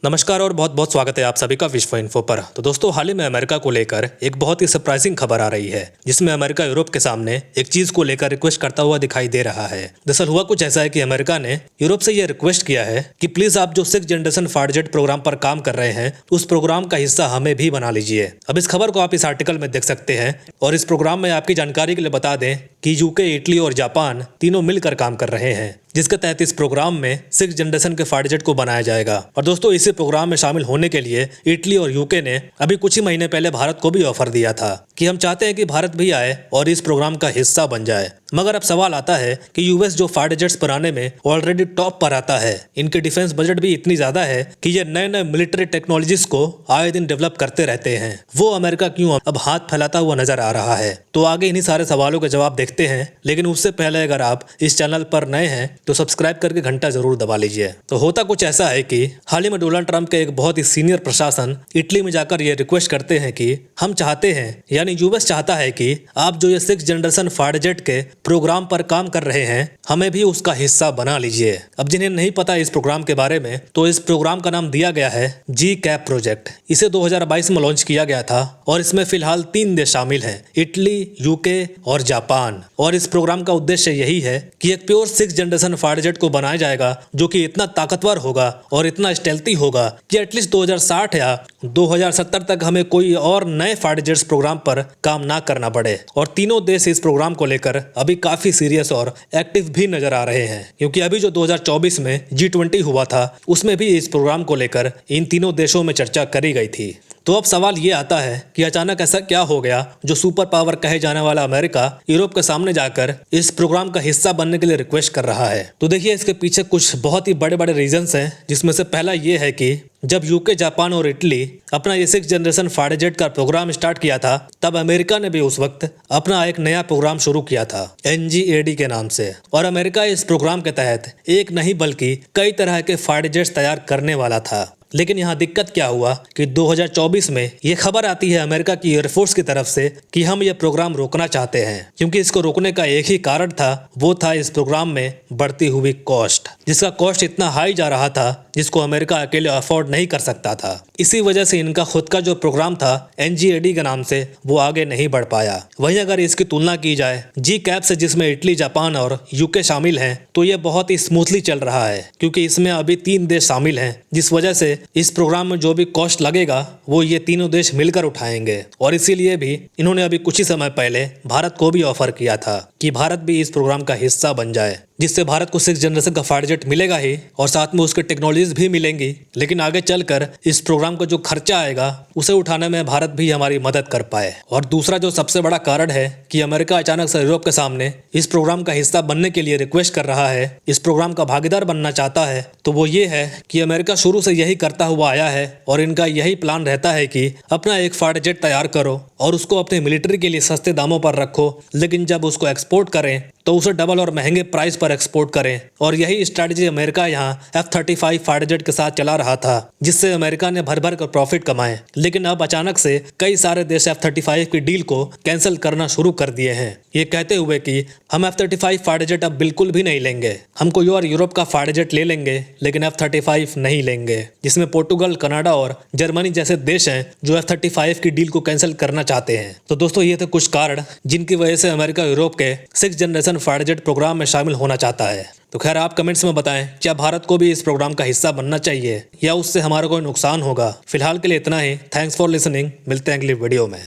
नमस्कार और बहुत बहुत स्वागत है आप सभी का विश्व इन्फो पर। तो दोस्तों, हाल ही में अमेरिका को लेकर एक बहुत ही सरप्राइजिंग खबर आ रही है, जिसमें अमेरिका यूरोप के सामने एक चीज को लेकर रिक्वेस्ट करता हुआ दिखाई दे रहा है। दरअसल हुआ कुछ ऐसा है कि अमेरिका ने यूरोप से यह रिक्वेस्ट किया है कि प्लीज आप जो 6th generation fighter jet programme पर काम कर रहे हैं, उस प्रोग्राम का हिस्सा हमें भी बना लीजिए। अब इस खबर को आप इस आर्टिकल में देख सकते हैं और इस प्रोग्राम में आपकी जानकारी के लिए बता दें कि यूके, इटली और जापान तीनों मिलकर काम कर रहे हैं, जिसके तहत इस प्रोग्राम में 6th जनरेशन के फाइटर जेट को बनाया जाएगा। और दोस्तों, इसी प्रोग्राम में शामिल होने के लिए इटली और यूके ने अभी कुछ ही महीने पहले भारत को भी ऑफर दिया था कि हम चाहते हैं कि भारत भी आए और इस प्रोग्राम का हिस्सा बन जाए। मगर अब सवाल आता है कि यूएस जो फाइटर जेट्स बनाने में ऑलरेडी टॉप पर आता है, इनके डिफेंस बजट भी इतनी ज्यादा है कि ये नए नए मिलिट्री टेक्नोलॉजीज को आए दिन डेवलप करते रहते हैं, वो अमेरिका क्यों अब हाथ फैलाता हुआ नजर आ रहा है। तो आगे इन्हीं सारे सवालों के जवाब देखते हैं, लेकिन उससे पहले अगर आप इस चैनल पर नए हैं तो सब्सक्राइब करके घंटा जरूर दबा लीजिए। तो होता कुछ ऐसा है कि हाल ही में डोनाल्ड ट्रंप के एक बहुत ही सीनियर प्रशासन इटली में जाकर ये रिक्वेस्ट करते हैं कि हम चाहते हैं, यानी यूएस चाहता है कि आप जो ये 6th जनरेशन फाइटर जेट के प्रोग्राम पर काम कर रहे हैं, हमें भी उसका हिस्सा बना लीजिए। अब जिन्हें नहीं पता इस प्रोग्राम के बारे में, तो इस प्रोग्राम का नाम दिया गया है GCAP प्रोजेक्ट। इसे 2022 में लॉन्च किया गया था और इसमें फिलहाल 3 देश शामिल हैं, इटली, यूके और जापान। और इस प्रोग्राम का उद्देश्य यही है कि एक pure 6th generation fighter jet को बनाया जाएगा जो कि इतना ताकतवर होगा और इतना स्टेल्थी होगा कि एटलीस्ट 2060 या 2070 तक हमें कोई और नए फाइटर जेट्स प्रोग्राम पर काम ना करना पड़े। और तीनों देश इस प्रोग्राम को लेकर अभी काफी सीरियस और एक्टिव भी नजर आ रहे हैं, क्योंकि अभी जो 2024 में G20 हुआ था, उसमें भी इस प्रोग्राम को लेकर इन तीनों देशों में चर्चा करी गई थी। तो अब सवाल ये आता है कि अचानक ऐसा क्या हो गया जो सुपर पावर कहे जाने वाला अमेरिका यूरोप के सामने जाकर इस प्रोग्राम का हिस्सा बनने के लिए रिक्वेस्ट कर रहा है। तो देखिए, इसके पीछे कुछ बहुत ही बड़े बड़े रीजंस हैं, जिसमें से पहला ये है कि जब यूके, जापान और इटली अपना ये 6th जनरेशन फाइटर जेट का प्रोग्राम स्टार्ट किया था, तब अमेरिका ने भी उस वक्त अपना एक नया प्रोग्राम शुरू किया था NGAD के नाम से। और अमेरिका इस प्रोग्राम के तहत एक नहीं बल्कि कई तरह के फाइटर जेट्स तैयार करने वाला था। लेकिन यहाँ दिक्कत क्या हुआ कि 2024 में ये खबर आती है अमेरिका की एयरफोर्स की तरफ से कि हम ये प्रोग्राम रोकना चाहते हैं, क्योंकि इसको रोकने का एक ही कारण था, वो था इस प्रोग्राम में बढ़ती हुई कॉस्ट, जिसका कॉस्ट इतना हाई जा रहा था जिसको अमेरिका अकेले अफोर्ड नहीं कर सकता था। इसी वजह से इनका खुद का जो प्रोग्राम था NGAD के नाम से, वो आगे नहीं बढ़ पाया। वहीं अगर इसकी तुलना की जाए GCAP से, जिसमें इटली, जापान और यूके शामिल हैं, तो ये बहुत ही स्मूथली चल रहा है, क्योंकि इसमें अभी 3 देश शामिल हैं, जिस वजह से इस प्रोग्राम में जो भी कॉस्ट लगेगा वो ये तीनों देश मिलकर उठाएंगे। और इसीलिए भी इन्होंने अभी कुछ ही समय पहले भारत को भी ऑफर किया था कि भारत भी इस प्रोग्राम का हिस्सा बन जाए, जिससे भारत को 6th जनरेशन का फाइटर जेट मिलेगा ही और साथ में उसके टेक्नोलॉजीज भी मिलेंगी। लेकिन आगे चलकर इस प्रोग्राम का जो खर्चा आएगा उसे उठाने में भारत भी हमारी मदद कर पाए। और दूसरा जो सबसे बड़ा कारण है कि अमेरिका अचानक से यूरोप के सामने इस प्रोग्राम का हिस्सा बनने के लिए रिक्वेस्ट कर रहा है, इस प्रोग्राम का भागीदार बनना चाहता है, तो वो ये है कि अमेरिका शुरू से यही करता हुआ आया है और इनका यही प्लान रहता है कि अपना एक फाइटर जेट तैयार करो और उसको अपने मिलिट्री के लिए सस्ते दामों पर रखो, लेकिन जब उसको एक्सपोर्ट करें तो उसे डबल और महंगे प्राइस पर एक्सपोर्ट करें। और यही स्ट्रैटेजी अमेरिका यहाँ F-35 फाइटर जेट के साथ चला रहा था, जिससे अमेरिका ने भर भर कर प्रॉफिट कमाए। लेकिन अब अचानक से कई सारे देश F-35 की डील को कैंसिल करना शुरू कर दिए हैं, ये कहते हुए कि हम F-35 फाइटर जेट अब बिल्कुल भी नहीं लेंगे, हम कोई और यूरोप का फाइटर जेट ले लेंगे, लेकिन F-35 नहीं लेंगे। जिसमें पोर्टुगल, कनाडा और जर्मनी जैसे देश हैं जो F-35 की डील को कैंसिल करना चाहते हैं। तो दोस्तों, ये थे कुछ कारण जिनकी वजह से अमेरिका यूरोप के 6th generation fighter jet programme में शामिल होना चाहता है। तो खैर, आप कमेंट्स में बताएं, क्या भारत को भी इस प्रोग्राम का हिस्सा बनना चाहिए या उससे हमारा कोई नुकसान होगा। फिलहाल के लिए इतना ही। Thanks for listening. मिलते हैं अगली वीडियो में।